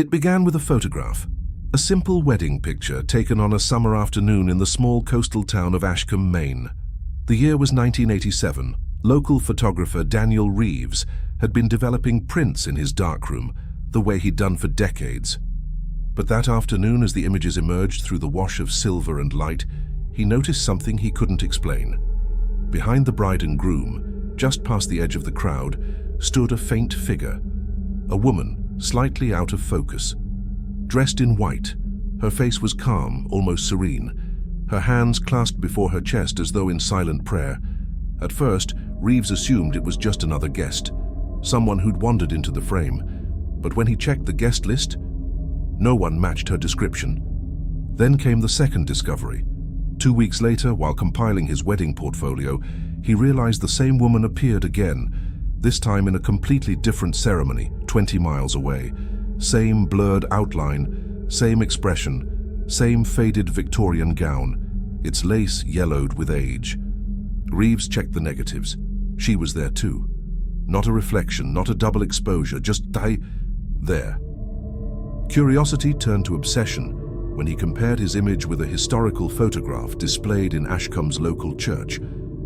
It began with a photograph, a simple wedding picture taken on a summer afternoon in the small coastal town of Ashcombe, Maine. The year was 1987. Local photographer Daniel Reeves had been developing prints in his darkroom, the way he'd done for decades. But that afternoon, as the images emerged through the wash of silver and light, he noticed something he couldn't explain. Behind the bride and groom, just past the edge of the crowd, stood a faint figure, a woman, slightly out of focus. Dressed in white, her face was calm, almost serene, her hands clasped before her chest as though in silent prayer. At first, Reeves assumed it was just another guest, someone who'd wandered into the frame. But when he checked the guest list, no one matched her description. Then came the second discovery. 2 weeks later, while compiling his wedding portfolio, he realized the same woman appeared again, this time in a completely different ceremony, 20 miles away. Same blurred outline, same expression, same faded Victorian gown, its lace yellowed with age. Reeves checked the negatives. She was there too. Not a reflection, not a double exposure, just there. Curiosity turned to obsession when he compared his image with a historical photograph displayed in Ashcombe's local church,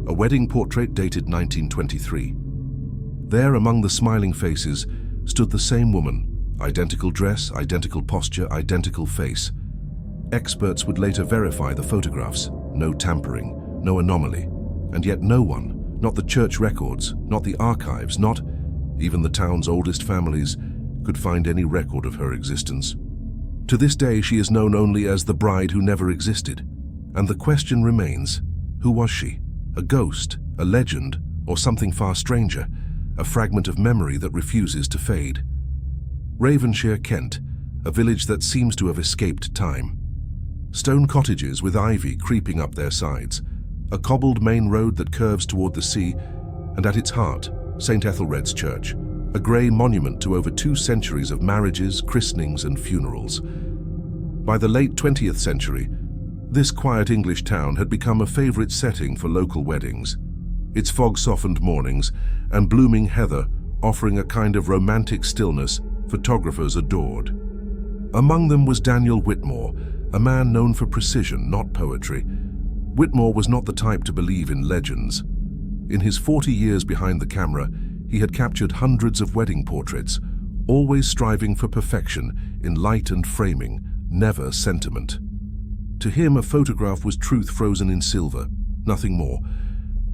a wedding portrait dated 1923. There, among the smiling faces, stood the same woman, identical dress, identical posture, identical face. Experts would later verify the photographs. No tampering, no anomaly. And yet no one, not the church records, not the archives, not even the town's oldest families, could find any record of her existence. To this day, she is known only as the bride who never existed. And the question remains, who was she? A ghost, a legend, or something far stranger? A fragment of memory that refuses to fade. Ravenshire, Kent, a village that seems to have escaped time. Stone cottages with ivy creeping up their sides, a cobbled main road that curves toward the sea, and at its heart, St. Ethelred's Church, a grey monument to over 2 centuries of marriages, christenings, and funerals. By the late 20th century, this quiet English town had become a favourite setting for local weddings, its fog-softened mornings and blooming heather offering a kind of romantic stillness photographers adored. Among them was Daniel Whitmore, a man known for precision, not poetry. Whitmore was not the type to believe in legends. In his 40 years behind the camera, he had captured hundreds of wedding portraits, always striving for perfection in light and framing, never sentiment. To him, a photograph was truth frozen in silver, nothing more.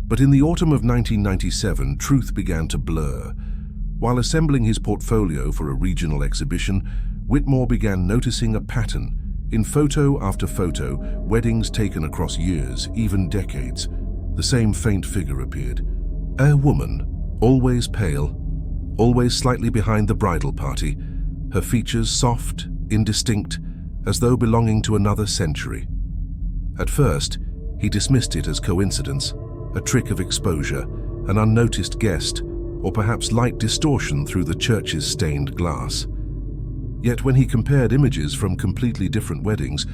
But in the autumn of 1997, truth began to blur. While assembling his portfolio for a regional exhibition, Whitmore began noticing a pattern. In photo after photo, weddings taken across years, even decades, the same faint figure appeared. A woman, always pale, always slightly behind the bridal party, her features soft, indistinct, as though belonging to another century. At first, he dismissed it as coincidence, a trick of exposure, an unnoticed guest, or perhaps light distortion through the church's stained glass. Yet when he compared images from completely different weddings,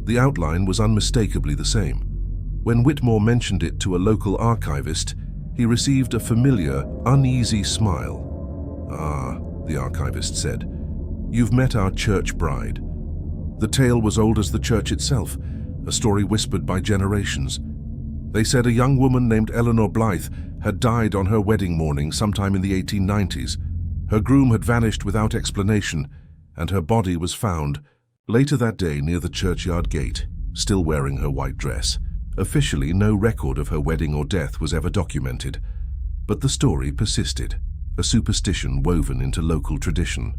the outline was unmistakably the same. When Whitmore mentioned it to a local archivist, he received a familiar, uneasy smile. "Ah," the archivist said, "you've met our church bride." The tale was old as the church itself, a story whispered by generations. They said a young woman named Eleanor Blythe had died on her wedding morning sometime in the 1890s. Her groom had vanished without explanation, and her body was found later that day near the churchyard gate, still wearing her white dress. Officially, no record of her wedding or death was ever documented, but the story persisted, a superstition woven into local tradition.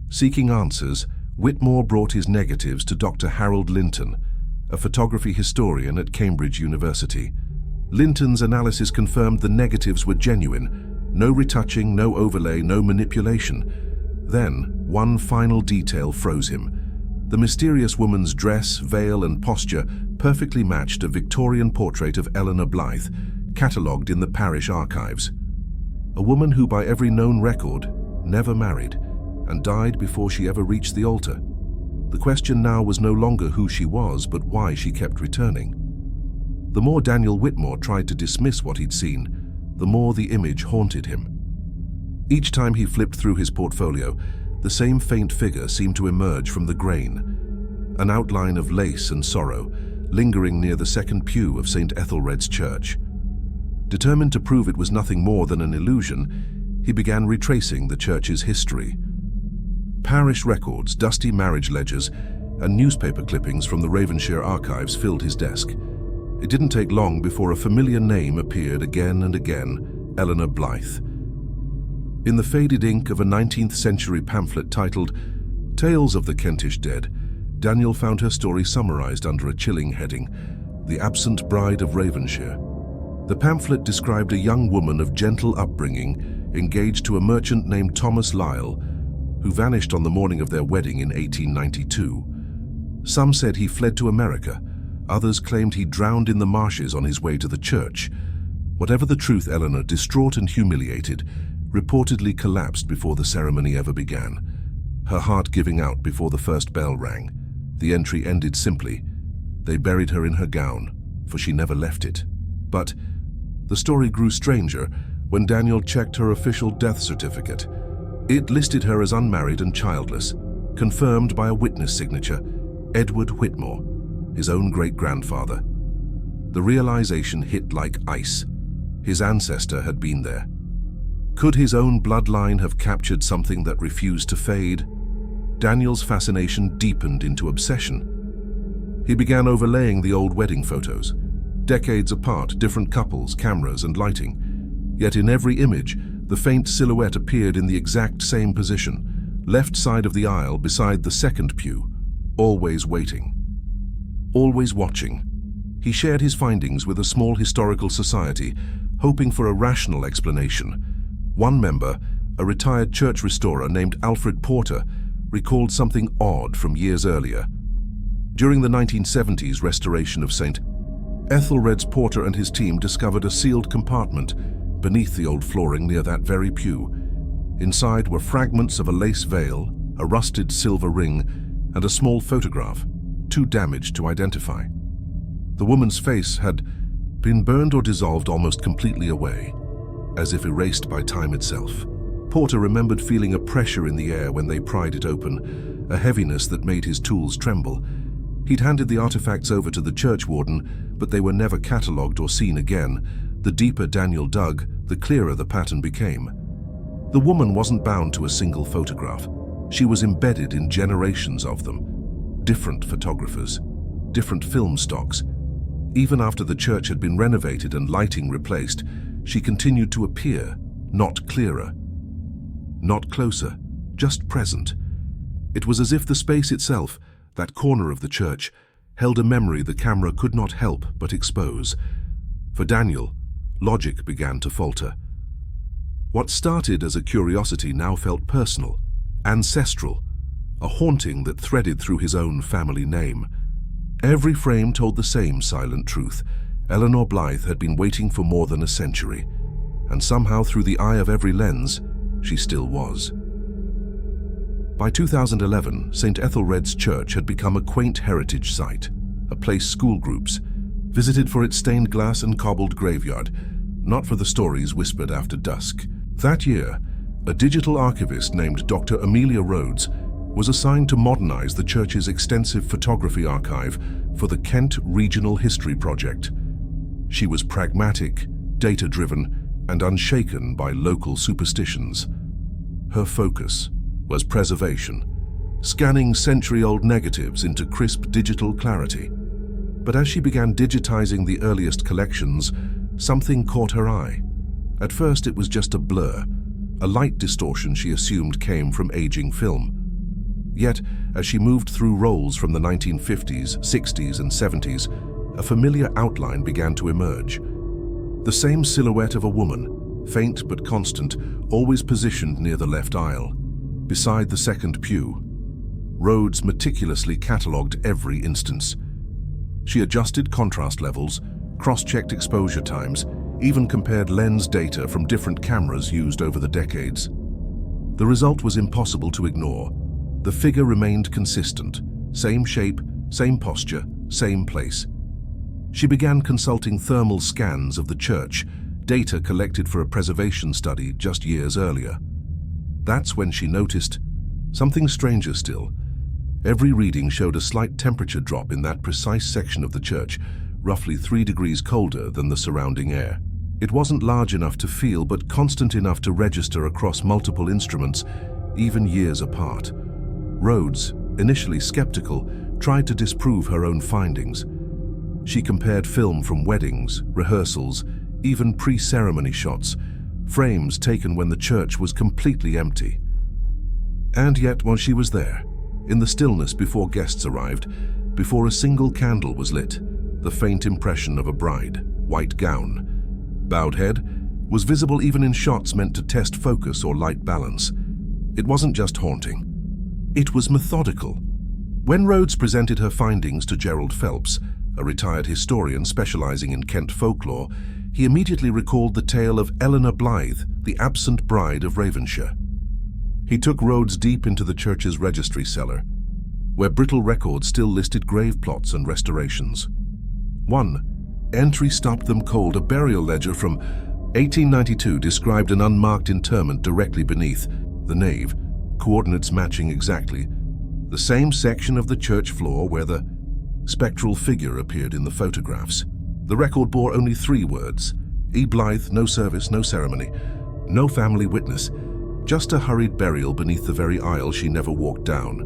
Seeking answers, Whitmore brought his negatives to Dr. Harold Linton, a photography historian at Cambridge University. Linton's analysis confirmed the negatives were genuine, no retouching, no overlay, no manipulation. Then, one final detail froze him. The mysterious woman's dress, veil, and posture perfectly matched a Victorian portrait of Eleanor Blythe, catalogued in the parish archives. A woman who, by every known record, never married, and died before she ever reached the altar. The question now was no longer who she was, but why she kept returning. The more Daniel Whitmore tried to dismiss what he'd seen, the more the image haunted him. Each time he flipped through his portfolio, the same faint figure seemed to emerge from the grain, an outline of lace and sorrow, lingering near the second pew of St. Ethelred's church. Determined to prove it was nothing more than an illusion, he began retracing the church's history. Parish records, dusty marriage ledgers, and newspaper clippings from the Ravenshire archives filled his desk. It didn't take long before a familiar name appeared again and again: Eleanor Blythe. In the faded ink of a 19th century pamphlet titled Tales of the Kentish Dead, Daniel found her story summarized under a chilling heading: The Absent Bride of Ravenshire. The pamphlet described a young woman of gentle upbringing, engaged to a merchant named Thomas Lyle, who vanished on the morning of their wedding in 1892. Some said he fled to America. Others claimed he drowned in the marshes on his way to the church. Whatever the truth, Eleanor, distraught and humiliated, reportedly collapsed before the ceremony ever began, her heart giving out before the first bell rang. The entry ended simply: they buried her in her gown, for she never left it. But the story grew stranger when Daniel checked her official death certificate. It listed her as unmarried and childless, confirmed by a witness signature: Edward Whitmore, his own great-grandfather. The realization hit like ice. His ancestor had been there. Could his own bloodline have captured something that refused to fade? Daniel's fascination deepened into obsession. He began overlaying the old wedding photos. Decades apart, different couples, cameras, and lighting. Yet in every image, the faint silhouette appeared in the exact same position, left side of the aisle beside the second pew, always waiting, always watching. He shared his findings with a small historical society, hoping for a rational explanation. One member, a retired church restorer named Alfred Porter, recalled something odd from years earlier. During the 1970s restoration of St. Ethelred's, Porter and his team discovered a sealed compartment beneath the old flooring near that very pew. Inside were fragments of a lace veil, a rusted silver ring, and a small photograph, too damaged to identify. The woman's face had been burned or dissolved almost completely away, as if erased by time itself. Porter remembered feeling a pressure in the air when they pried it open, a heaviness that made his tools tremble. He'd handed the artifacts over to the church warden, but they were never catalogued or seen again. The deeper Daniel dug, the clearer the pattern became. The woman wasn't bound to a single photograph. She was embedded in generations of them. Different photographers, different film stocks. Even after the church had been renovated and lighting replaced, she continued to appear, not clearer, not closer, just present. It was as if the space itself, that corner of the church, held a memory the camera could not help but expose. For Daniel, logic began to falter. What started as a curiosity now felt personal, ancestral, a haunting that threaded through his own family name. Every frame told the same silent truth. Eleanor Blythe had been waiting for more than a century, and somehow through the eye of every lens, she still was. By 2011, St. Ethelred's Church had become a quaint heritage site, a place school groups visited for its stained glass and cobbled graveyard, not for the stories whispered after dusk. That year, a digital archivist named Dr. Amelia Rhodes was assigned to modernize the church's extensive photography archive for the Kent Regional History Project. She was pragmatic, data-driven, and unshaken by local superstitions. Her focus was preservation, scanning century-old negatives into crisp digital clarity. But as she began digitizing the earliest collections, something caught her eye. At first it was just a blur, a light distortion she assumed came from aging film. Yet, as she moved through rolls from the 1950s, 60s, and 70s, a familiar outline began to emerge. The same silhouette of a woman, faint but constant, always positioned near the left aisle, beside the second pew. Rhodes meticulously catalogued every instance. She adjusted contrast levels, cross-checked exposure times, even compared lens data from different cameras used over the decades. The result was impossible to ignore. The figure remained consistent, same shape, same posture, same place. She began consulting thermal scans of the church, data collected for a preservation study just years earlier. That's when she noticed Something stranger still. Every reading showed a slight temperature drop in that precise section of the church, roughly 3 degrees colder than the surrounding air. It wasn't large enough to feel, but constant enough to register across multiple instruments, even years apart. Rhodes, initially skeptical, tried to disprove her own findings. She compared film from weddings, rehearsals, even pre-ceremony shots, frames taken when the church was completely empty. And yet, while she was there, in the stillness before guests arrived, before a single candle was lit, the faint impression of a bride, white gown, bowed head, was visible even in shots meant to test focus or light balance. It wasn't just haunting. It was methodical. When Rhodes presented her findings to Gerald Phelps, a retired historian specializing in Kent folklore, he immediately recalled the tale of Eleanor Blythe, the absent bride of Ravenshire. He took Rhodes deep into the church's registry cellar, where brittle records still listed grave plots and restorations. One entry stopped them cold. A burial ledger from 1892 described an unmarked interment directly beneath the nave, coordinates matching exactly the same section of the church floor where the spectral figure appeared in the photographs. The record bore only 3 words: E. Blythe, no service, no ceremony, no family witness, just a hurried burial beneath the very aisle she never walked down.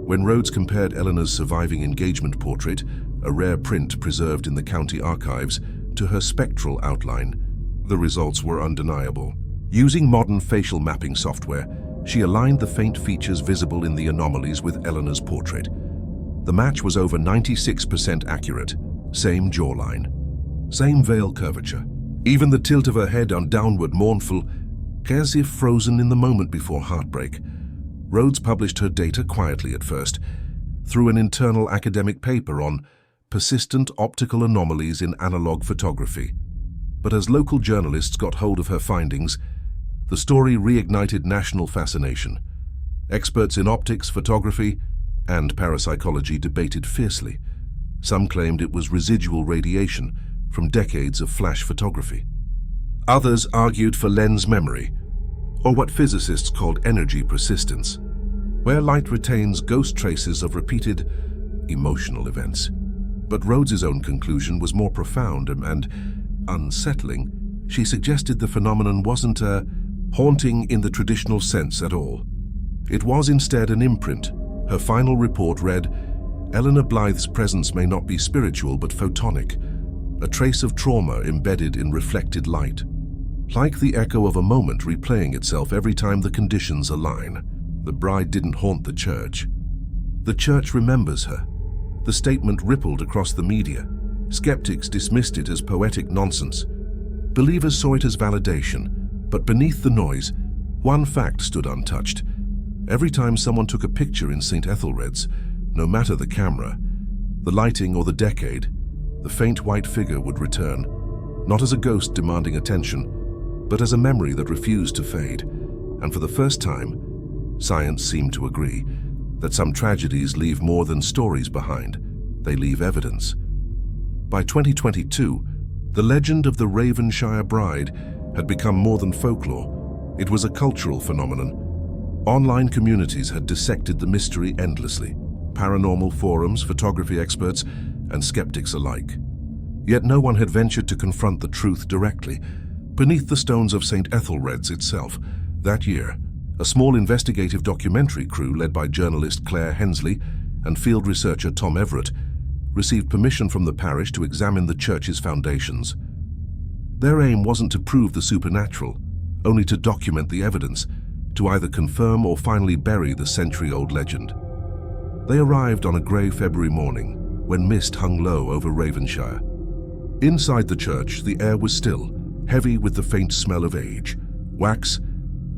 When Rhodes compared Eleanor's surviving engagement portrait, a rare print preserved in the county archives, to her spectral outline, the results were undeniable. Using modern facial mapping software, she aligned the faint features visible in the anomalies with Eleanor's portrait. The match was over 96% accurate. Same jawline, same veil curvature. Even the tilt of her head on downward mournful, as if frozen in the moment before heartbreak. Rhodes published her data quietly at first, through an internal academic paper on persistent optical anomalies in analog photography. But as local journalists got hold of her findings, the story reignited national fascination. Experts in optics, photography, and parapsychology debated fiercely. Some claimed it was residual radiation from decades of flash photography. Others argued for lens memory, or what physicists called energy persistence, where light retains ghost traces of repeated emotional events. But Rhodes's own conclusion was more profound and unsettling. She suggested the phenomenon wasn't a haunting in the traditional sense at all. It was instead an imprint. Her final report read, "Eleanor Blythe's presence may not be spiritual but photonic, a trace of trauma embedded in reflected light. Like the echo of a moment replaying itself every time the conditions align. The bride didn't haunt the church. The church remembers her." The statement rippled across the media. Skeptics dismissed it as poetic nonsense. Believers saw it as validation. But beneath the noise, one fact stood untouched. Every time someone took a picture in St. Ethelred's, no matter the camera, the lighting or the decade, the faint white figure would return, not as a ghost demanding attention, but as a memory that refused to fade. And for the first time, science seemed to agree that some tragedies leave more than stories behind. They leave evidence. By 2022, the legend of the Ravenshire bride had become more than folklore. It was a cultural phenomenon. Online communities had dissected the mystery endlessly. Paranormal forums, photography experts, and skeptics alike. Yet no one had ventured to confront the truth directly. Beneath the stones of St. Ethelred's itself, that year, a small investigative documentary crew led by journalist Claire Hensley and field researcher Tom Everett received permission from the parish to examine the church's foundations. Their aim wasn't to prove the supernatural, only to document the evidence, to either confirm or finally bury the century-old legend. They arrived on a grey February morning when mist hung low over Ravenshire. Inside the church, the air was still, heavy with the faint smell of age, wax,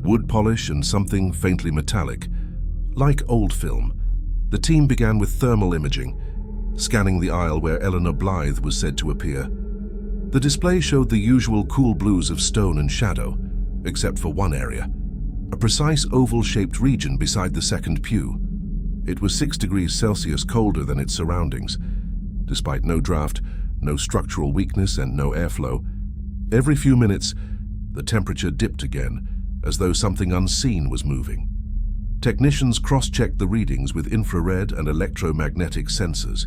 wood polish, and something faintly metallic. Like old film, the team began with thermal imaging, scanning the aisle where Eleanor Blythe was said to appear. The display showed the usual cool blues of stone and shadow, except for one area, a precise oval-shaped region beside the second pew. It was 6 degrees Celsius colder than its surroundings. Despite no draft, no structural weakness, and no airflow, every few minutes, the temperature dipped again, as though something unseen was moving. Technicians cross-checked the readings with infrared and electromagnetic sensors.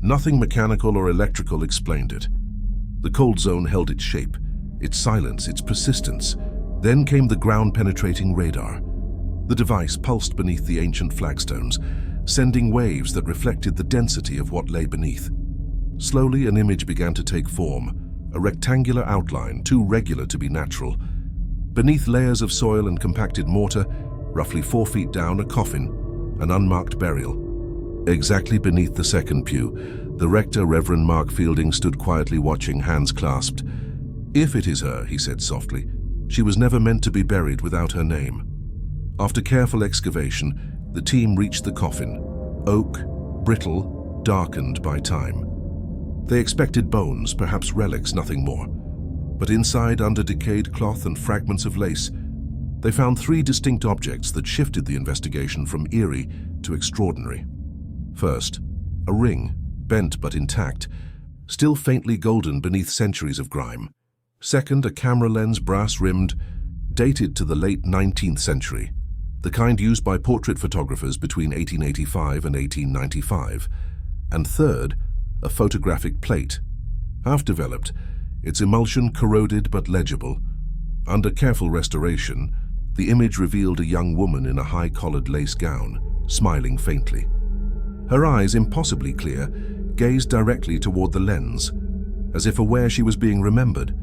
Nothing mechanical or electrical explained it. The cold zone held its shape, its silence, its persistence. Then came the ground-penetrating radar. The device pulsed beneath the ancient flagstones, sending waves that reflected the density of what lay beneath. Slowly, an image began to take form, a rectangular outline, too regular to be natural. Beneath layers of soil and compacted mortar, roughly 4 feet down, a coffin, an unmarked burial. Exactly beneath the second pew, the rector, Reverend Mark Fielding, stood quietly watching, hands clasped. "If it is her," he said softly, "she was never meant to be buried without her name." After careful excavation, the team reached the coffin, oak, brittle, darkened by time. They expected bones, perhaps relics, nothing more. But inside, under decayed cloth and fragments of lace, they found 3 distinct objects that shifted the investigation from eerie to extraordinary. First, a ring, bent but intact, still faintly golden beneath centuries of grime. Second, a camera lens, brass-rimmed, dated to the late 19th century, the kind used by portrait photographers between 1885 and 1895. And third, a photographic plate. Half-developed, its emulsion corroded but legible. Under careful restoration, the image revealed a young woman in a high-collared lace gown, smiling faintly. Her eyes, impossibly clear, gazed directly toward the lens, as if aware she was being remembered.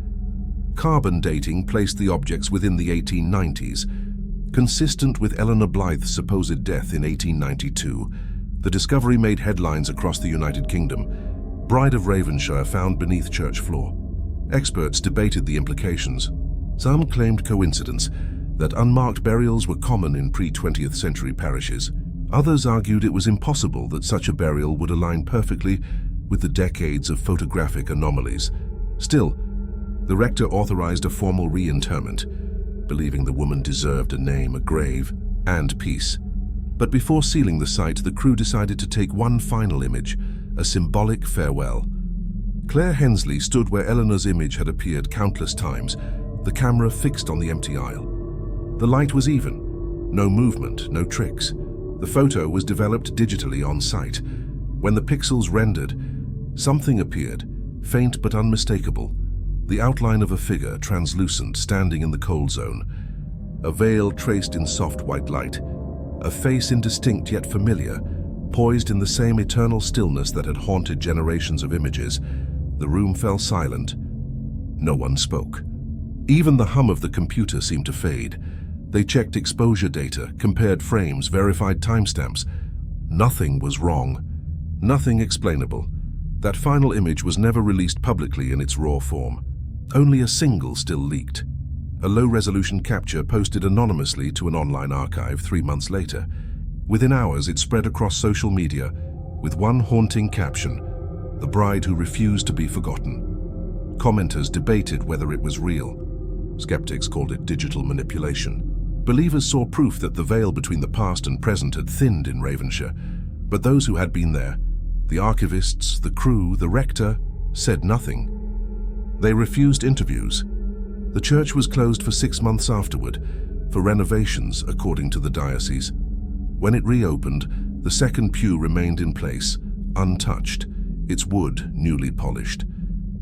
Carbon dating placed the objects within the 1890s. Consistent with Eleanor Blythe's supposed death in 1892, the discovery made headlines across the United Kingdom. Bride of Ravenshire found beneath church floor. Experts debated the implications. Some claimed coincidence, that unmarked burials were common in pre-20th century parishes. Others argued it was impossible that such a burial would align perfectly with the decades of photographic anomalies. Still, the rector authorized a formal reinterment, believing the woman deserved a name, a grave, and peace. But before sealing the site, the crew decided to take one final image, a symbolic farewell. Claire Hensley stood where Eleanor's image had appeared countless times, the camera fixed on the empty aisle. The light was even, no movement, no tricks. The photo was developed digitally on site. When the pixels rendered, something appeared, faint but unmistakable. The outline of a figure, translucent, standing in the cold zone. A veil traced in soft white light. A face indistinct yet familiar, poised in the same eternal stillness that had haunted generations of images. The room fell silent. No one spoke. Even the hum of the computer seemed to fade. They checked exposure data, compared frames, verified timestamps. Nothing was wrong. Nothing explainable. That final image was never released publicly in its raw form. Only a single still leaked. A low-resolution capture posted anonymously to an online archive 3 months later. Within hours, it spread across social media with one haunting caption: "The bride who refused to be forgotten." Commenters debated whether it was real. Skeptics called it digital manipulation. Believers saw proof that the veil between the past and present had thinned in Ravenshire. But those who had been there, the archivists, the crew, the rector, said nothing. They refused interviews. The church was closed for 6 months afterward, for renovations, according to the diocese. When it reopened, the second pew remained in place, untouched, its wood newly polished.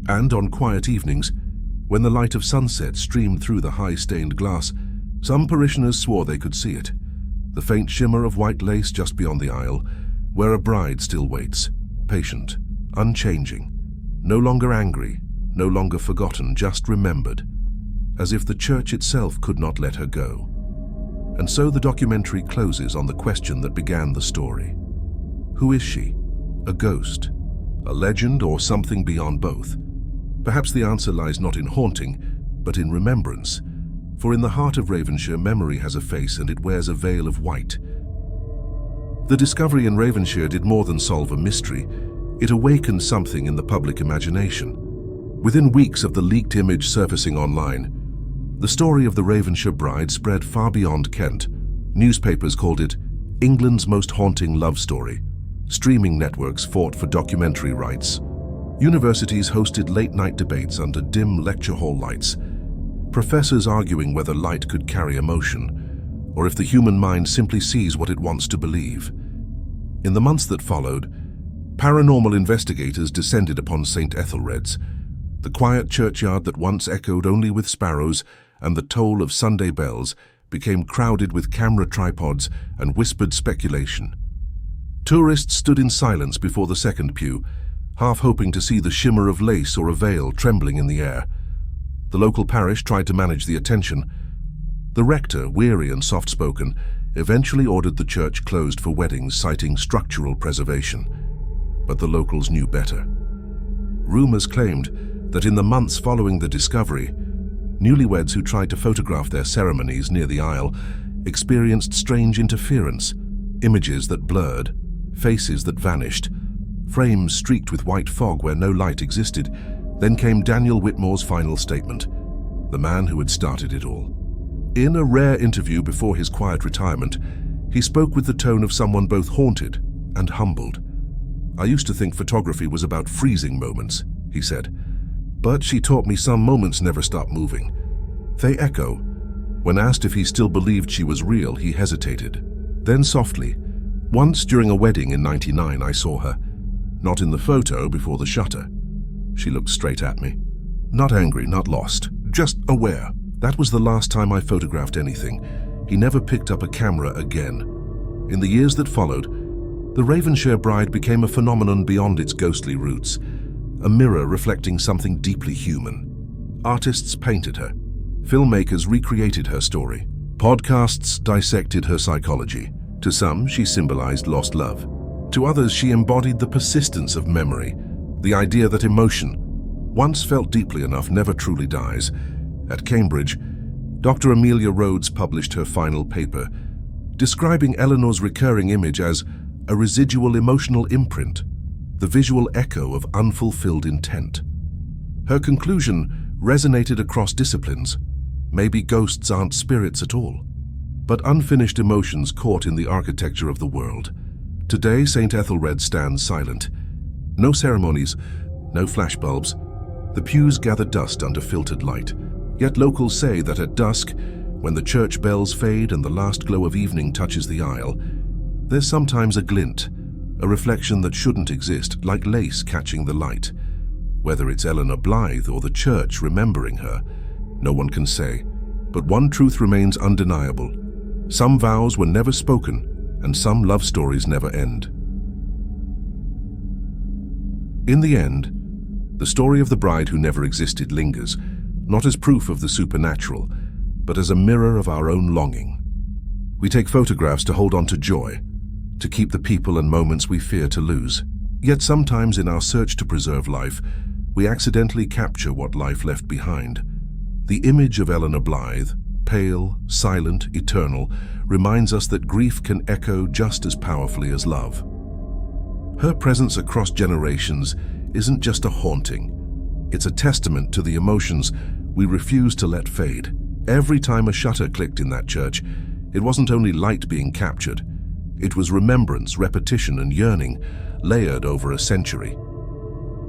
And on quiet evenings, when the light of sunset streamed through the high-stained glass, some parishioners swore they could see it, the faint shimmer of white lace just beyond the aisle, where a bride still waits, patient, unchanging, no longer angry, no longer forgotten, just remembered, as if the church itself could not let her go. And so the documentary closes on the question that began the story. Who is she? A ghost? A legend, or something beyond both? Perhaps the answer lies not in haunting, but in remembrance. For in the heart of Ravenshire, memory has a face, and it wears a veil of white. The discovery in Ravenshire did more than solve a mystery. It awakened something in the public imagination. Within weeks of the leaked image surfacing online, the story of the Ravenshire bride spread far beyond Kent. Newspapers called it England's most haunting love story. Streaming networks fought for documentary rights. Universities hosted late-night debates under dim lecture hall lights. Professors arguing whether light could carry emotion. or if the human mind simply sees what it wants to believe. In the months that followed, paranormal investigators descended upon St. Ethelred's, the quiet churchyard that once echoed only with sparrows and the toll of Sunday bells became crowded with camera tripods and whispered speculation. Tourists stood in silence before the second pew, half hoping to see the shimmer of lace or a veil trembling in the air. The local parish tried to manage the attention. The rector, weary and soft-spoken, eventually ordered the church closed for weddings, citing structural preservation. But the locals knew better. Rumors claimed that in the months following the discovery, newlyweds who tried to photograph their ceremonies near the aisle experienced strange interference, images that blurred, faces that vanished, frames streaked with white fog where no light existed. Then came Daniel Whitmore's final statement, the man who had started it all. In a rare interview before his quiet retirement, he spoke with the tone of someone both haunted and humbled. "I used to think photography was about freezing moments," he said. "But she taught me some moments never stop moving. They echo." When asked if he still believed she was real, he hesitated. Then softly, "Once during a wedding in '99, I saw her. Not in the photo before the shutter. She looked straight at me. Not angry, not lost, just aware. That was the last time I photographed anything." He never picked up a camera again. In the years that followed, the Ravenshire bride became a phenomenon beyond its ghostly roots, a mirror reflecting something deeply human. Artists painted her. Filmmakers recreated her story. Podcasts dissected her psychology. To some, she symbolized lost love. To others, she embodied the persistence of memory, the idea that emotion, once felt deeply enough, never truly dies. At Cambridge, Dr. Amelia Rhodes published her final paper, describing Eleanor's recurring image as a residual emotional imprint, the visual echo of unfulfilled intent. Her conclusion resonated across disciplines. Maybe ghosts aren't spirits at all, but unfinished emotions caught in the architecture of the world. Today, St. Ethelred stands silent. No ceremonies, no flashbulbs. The pews gather dust under filtered light. Yet locals say that at dusk, when the church bells fade and the last glow of evening touches the aisle, there's sometimes a glint, a reflection that shouldn't exist, like lace catching the light. Whether it's Eleanor Blythe or the church remembering her, no one can say. But one truth remains undeniable. Some vows were never spoken, and some love stories never end. In the end, the story of the bride who never existed lingers, not as proof of the supernatural, but as a mirror of our own longing. We take photographs to hold on to joy, to keep the people and moments we fear to lose. Yet sometimes in our search to preserve life, we accidentally capture what life left behind. The image of Eleanor Blythe, pale, silent, eternal, reminds us that grief can echo just as powerfully as love. Her presence across generations isn't just a haunting. It's a testament to the emotions we refuse to let fade. Every time a shutter clicked in that church, it wasn't only light being captured. It was remembrance, repetition, and yearning, layered over a century.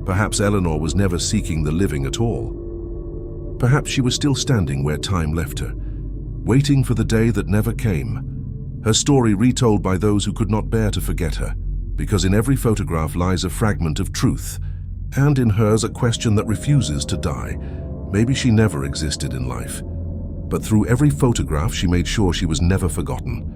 Perhaps Eleanor was never seeking the living at all. Perhaps she was still standing where time left her, waiting for the day that never came. Her story retold by those who could not bear to forget her, because in every photograph lies a fragment of truth, and in hers a question that refuses to die. Maybe she never existed in life, but through every photograph she made sure she was never forgotten.